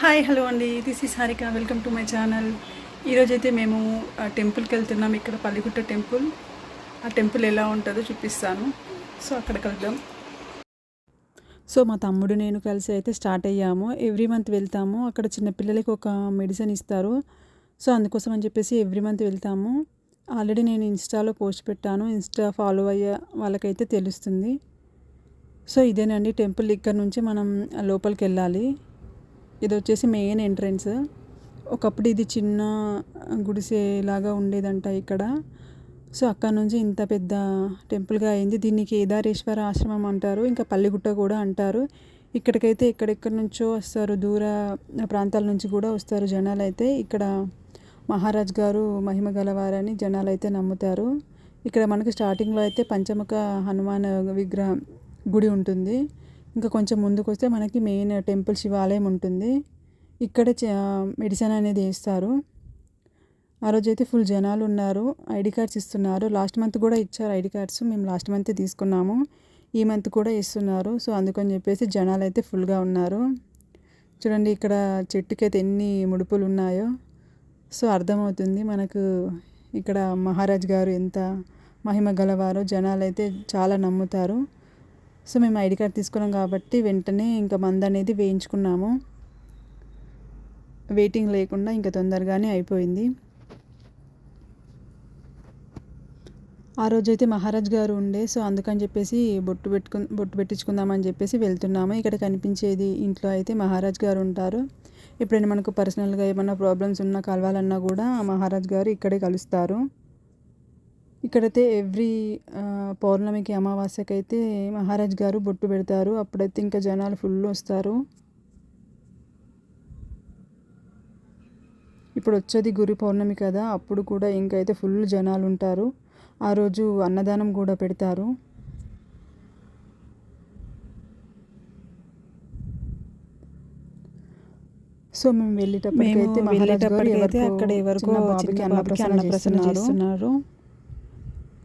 Hi hello అండి, this is Harika. Welcome to my channel. ఈరోజైతే మేము టెంపుల్కి వెళ్తున్నాం. ఇక్కడ పల్లిగుట్ట టెంపుల్. ఆ టెంపుల్ ఎలా ఉంటుందో చూపిస్తాను. సో అక్కడ కలుద్దాం. సో మా తమ్ముడు నేను కలిసి అయితే స్టార్ట్ అయ్యాము. ఎవ్రీ మంత్ వెళ్తాము. అక్కడ చిన్నపిల్లలకి ఒక మెడిసిన్ ఇస్తారు. సో అందుకోసం అని చెప్పేసి ఎవ్రీ మంత్ వెళ్తాము. ఆల్రెడీ నేను ఇన్స్టాలో పోస్ట్ పెట్టాను. ఇన్స్టా ఫాలో అయ్యే వాళ్ళకైతే తెలుస్తుంది. సో ఇదేనండి టెంపుల్. ఇక్కడ నుంచి మనం లోపలికి వెళ్ళాలి. ఇది వచ్చేసి మెయిన్ ఎంట్రన్స్. ఒకప్పుడు ఇది చిన్న గుడిసెలాగా ఉండేదంట ఇక్కడ. సో అక్కడ నుంచి ఇంత పెద్ద టెంపుల్గా అయింది. దీన్ని కేదారేశ్వర ఆశ్రమం అంటారు, ఇంకా పల్లిగుట్ట కూడా అంటారు. ఇక్కడికైతే ఎక్కడెక్కడి నుంచో వస్తారు, దూర ప్రాంతాల నుంచి కూడా వస్తారు జనాలు. అయితే ఇక్కడ మహారాజ్ గారు మహిమ గలవారని జనాలు అయితే నమ్ముతారు. ఇక్కడ మనకి స్టార్టింగ్లో అయితే పంచముఖ హనుమాన్ విగ్రహం గుడి ఉంటుంది. ఇంకా కొంచెం ముందుకు వస్తే మనకి మెయిన్ టెంపుల్ శివాలయం ఉంటుంది. ఇక్కడే మెడిసిన్ అనేది వేస్తారు. ఆ రోజైతే ఫుల్ జనాలు ఉన్నారు. ఐడి కార్డ్స్ ఇస్తున్నారు. లాస్ట్ మంత్ కూడా ఇచ్చారు ఐడి కార్డ్స్. మేము లాస్ట్ మంతే తీసుకున్నాము. ఈ మంత్ కూడా ఇస్తున్నారు. సో అందుకని చెప్పేసి జనాలు అయితే ఫుల్గా ఉన్నారు. చూడండి ఇక్కడ చెట్టుకైతే ఎన్ని ముడుపులు ఉన్నాయో. సో అర్థమవుతుంది మనకు ఇక్కడ మహారాజ్ గారు ఎంత మహిమ గలవారో. జనాలు అయితే చాలా నమ్ముతారు. సో మేము ఐడి కార్డ్ తీసుకున్నాం కాబట్టి వెంటనే ఇంకా మందు అనేది వేయించుకున్నాము. వెయిటింగ్ లేకుండా ఇంకా తొందరగానే అయిపోయింది. ఆ రోజైతే మహారాజ్ గారు ఉండే. సో అందుకని చెప్పేసి బొట్టు పెట్టించుకుందామని చెప్పేసి వెళ్తున్నాము. ఇక్కడ కనిపించేది ఇంట్లో అయితే మహారాజ్ గారు ఉంటారు. ఎప్పుడైనా మనకు పర్సనల్గా ఏమైనా ప్రాబ్లమ్స్ ఉన్నా కలవాలన్నా కూడా మహారాజ్ గారు ఇక్కడే కలుస్తారు. ఇక్కడైతే ఎవ్రీ పౌర్ణమికి అమావాస్యకి అయితే మహారాజ్ గారు బొట్టు పెడతారు. అప్పుడైతే ఇంకా జనాలు ఫుల్ వస్తారు. ఇప్పుడు వచ్చేది గురి పౌర్ణమి కదా, అప్పుడు కూడా ఇంకైతే ఫుల్ జనాలు ఉంటారు. ఆ రోజు అన్నదానం కూడా పెడతారు. సో మేము వెళ్ళేటప్పటికైతే అక్కడ ఎవరికో బాబుకి అన్నప్రసన్న చేస్తున్నారు.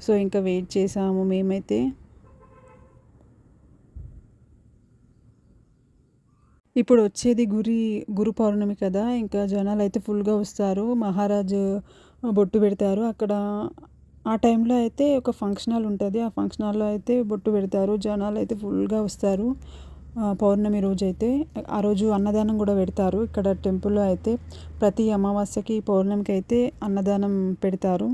సో ఇంకా వెయిట్ చేసాము మేమైతే. ఇప్పుడు వచ్చేది గురు పౌర్ణమి కదా, ఇంకా జనాలు అయితే ఫుల్గా వస్తారు. మహారాజు బొట్టు పెడతారు అక్కడ. ఆ టైంలో అయితే ఒక ఫంక్షన్ హాల్ ఉంటుంది. ఆ ఫంక్షన్ హాల్లో అయితే బొట్టు పెడతారు. జనాలు అయితే ఫుల్గా వస్తారు. పౌర్ణమి రోజు అయితే ఆ రోజు అన్నదానం కూడా పెడతారు. ఇక్కడ టెంపుల్లో అయితే ప్రతి అమావాస్యకి పౌర్ణమికి అయితే అన్నదానం పెడతారు.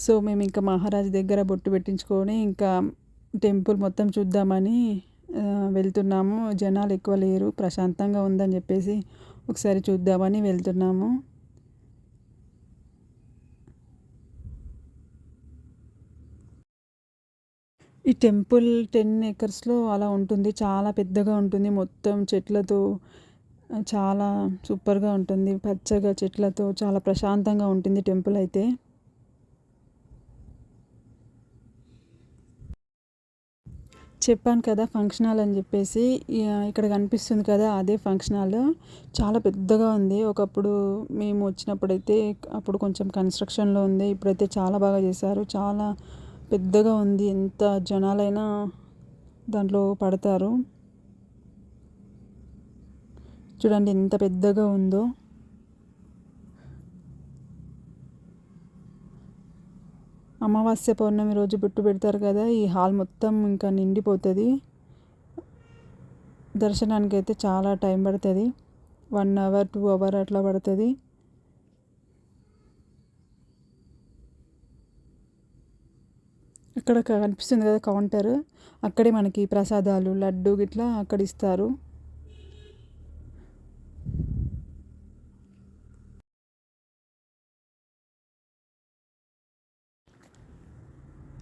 సో మేము ఇంకా మహారాజ్ దగ్గర బొట్టు పెట్టించుకొని ఇంకా టెంపుల్ మొత్తం చూద్దామని వెళ్తున్నాము. జనాలు ఎక్కువ లేరు, ప్రశాంతంగా ఉందని చెప్పేసి ఒకసారి చూద్దామని వెళ్తున్నాము. ఈ టెంపుల్ 10 ఎకర్స్లో అలా ఉంటుంది. చాలా పెద్దగా ఉంటుంది. మొత్తం చెట్లతో చాలా సూపర్గా ఉంటుంది. పచ్చగా చెట్లతో చాలా ప్రశాంతంగా ఉంటుంది టెంపుల్ అయితే. చెప్పాను కదా ఫంక్షన్ హాల్ అని చెప్పేసి. ఇక్కడ కనిపిస్తుంది కదా, అదే ఫంక్షన్ హాల్. చాలా పెద్దగా ఉంది. ఒకప్పుడు మేము వచ్చినప్పుడైతే అప్పుడు కొంచెం కన్స్ట్రక్షన్లో ఉంది. ఇప్పుడైతే చాలా బాగా చేశారు. చాలా పెద్దగా ఉంది. ఎంత జనాలైనా దాంట్లో పడతారు. చూడండి ఎంత పెద్దగా ఉందో. అమావాస్య పౌర్ణమి రోజు బొట్టు పెడతారు కదా, ఈ హాల్ మొత్తం ఇంకా నిండిపోతుంది. దర్శనానికి అయితే చాలా టైం పడుతుంది. 1 అవర్ 2 అవర్ అట్లా పడుతుంది. అక్కడ కనిపిస్తుంది కదా కౌంటర్, అక్కడే మనకి ప్రసాదాలు లడ్డు గిట్లా అక్కడ ఇస్తారు.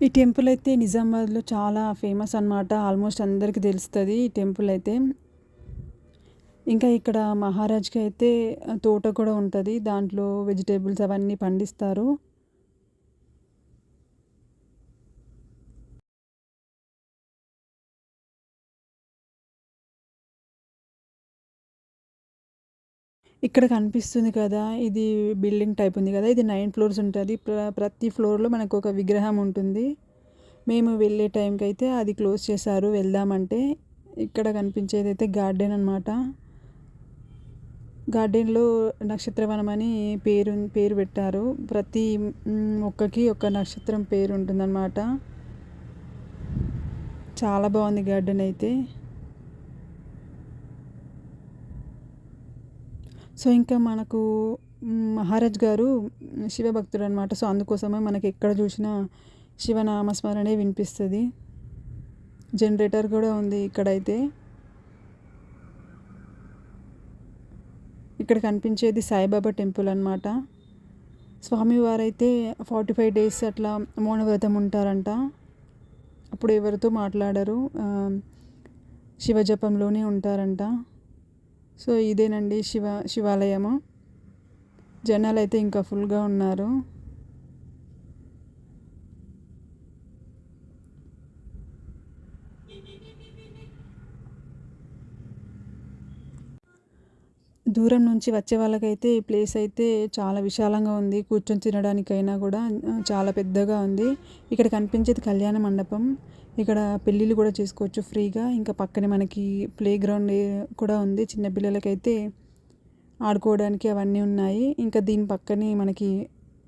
ఈ టెంపుల్ అయితే నిజామాబాద్లో చాలా ఫేమస్ అన్నమాట. ఆల్మోస్ట్ అందరికీ తెలుస్తుంది ఈ టెంపుల్ అయితే. ఇంకా ఇక్కడ మహారాజ్కి అయితే తోట కూడా ఉంటుంది. దాంట్లో వెజిటేబుల్స్ అవన్నీ పండిస్తారు. ఇక్కడ కనిపిస్తుంది కదా, ఇది బిల్డింగ్ టైప్ ఉంది కదా, ఇది 9 ఫ్లోర్స్ ఉంటుంది. ప్రతి ఫ్లోర్లో మనకు ఒక విగ్రహం ఉంటుంది. మేము వెళ్ళే టైంకి అయితే అది క్లోజ్ చేశారు వెళ్దామంటే. ఇక్కడ కనిపించేది అయితే గార్డెన్ అనమాట. గార్డెన్లో నక్షత్రవనం అని పేరు పెట్టారు. ప్రతి మొక్కకి ఒక నక్షత్రం పేరు ఉంటుందన్నమాట. చాలా బాగుంది గార్డెన్ అయితే. సో ఇంకా మనకు మహారాజ్ గారు శివభక్తుడు అనమాట. సో అందుకోసమే మనకి ఎక్కడ చూసినా శివనామస్మరణే వినిపిస్తుంది. జనరేటర్ కూడా ఉంది ఇక్కడైతే. ఇక్కడ కనిపించేది సాయిబాబా టెంపుల్ అనమాట. స్వామివారైతే 45 డేస్ అట్లా మౌనవ్రతం ఉంటారంట. అప్పుడు ఎవరితో మాట్లాడరు, శివజపంలోనే ఉంటారంట. సో ఇదేనండి శివాలయము. జనాలు అయితే ఇంకా ఫుల్గా ఉన్నారు. దూరం నుంచి వచ్చే వాళ్ళకైతే ఈ ప్లేస్ అయితే చాలా విశాలంగా ఉంది. కూర్చొని తినడానికైనా కూడా చాలా పెద్దగా ఉంది. ఇక్కడ కనిపించేది కళ్యాణ మండపం. ఇక్కడ పెళ్ళిళ్ళు కూడా చేసుకోవచ్చు ఫ్రీగా. ఇంకా పక్కనే మనకి ప్లే గ్రౌండ్ కూడా ఉంది. చిన్నపిల్లలకైతే ఆడుకోవడానికి అవన్నీ ఉన్నాయి. ఇంకా దీని పక్కనే మనకి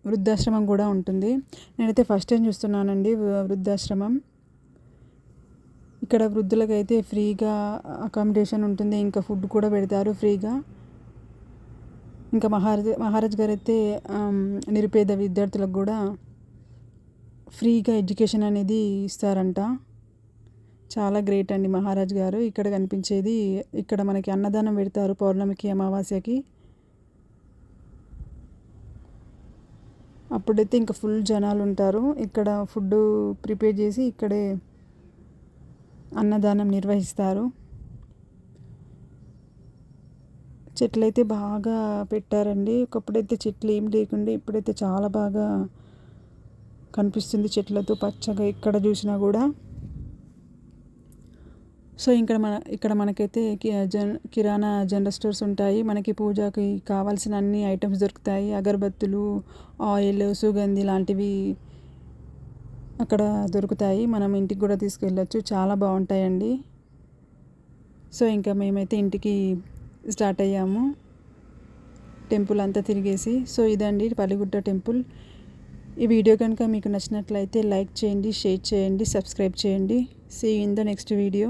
వృద్ధాశ్రమం కూడా ఉంటుంది. నేనైతే ఫస్ట్ టైం చూస్తున్నానండి వృద్ధాశ్రమం. ఇక్కడ వృద్ధులకైతే ఫ్రీగా అకామిడేషన్ ఉంటుంది. ఇంకా ఫుడ్ కూడా పెడతారు ఫ్రీగా. ఇంకా మహారాజ్ గారు అయితే నిరుపేద విద్యార్థులకు కూడా ఫ్రీగా ఎడ్యుకేషన్ అనేది ఇస్తారంట. చాలా గ్రేట్ అండి మహారాజ్ గారు. ఇక్కడ కనిపించేది, ఇక్కడ మనకి అన్నదానం పెడతారు పౌర్ణమికి, అమావాస్యకి. అప్పుడైతే ఇంకా ఫుల్ జనాలు ఉంటారు. ఇక్కడ ఫుడ్ ప్రిపేర్ చేసి ఇక్కడే అన్నదానం నిర్వహిస్తారు. చెట్లు అయితే బాగా పెట్టారండి. ఒకప్పుడైతే చెట్లు ఏం లేకుండే, ఇప్పుడైతే చాలా బాగా కనిపిస్తుంది చెట్లతో పచ్చగా ఎక్కడ చూసినా కూడా. సో ఇక్కడ మనకైతే కిరాణా జనరల్ స్టోర్స్ ఉంటాయి. మనకి పూజకి కావాల్సిన అన్ని ఐటమ్స్ దొరుకుతాయి. అగరబత్తులు, ఆయిల్, సుగంధి లాంటివి అక్కడ దొరుకుతాయి. మనం ఇంటికి కూడా తీసుకెళ్ళచ్చు. చాలా బాగుంటాయండి. సో ఇంకా మేమైతే ఇంటికి స్టార్ట్ అయ్యాము టెంపుల్ అంతా తిరిగేసి. సో ఇదండి పల్లిగుట్ట టెంపుల్. ఈ వీడియో కనుక మీకు నచ్చినట్లయితే లైక్ చేయండి, షేర్ చేయండి, సబ్స్క్రైబ్ చేయండి. See you in the next video.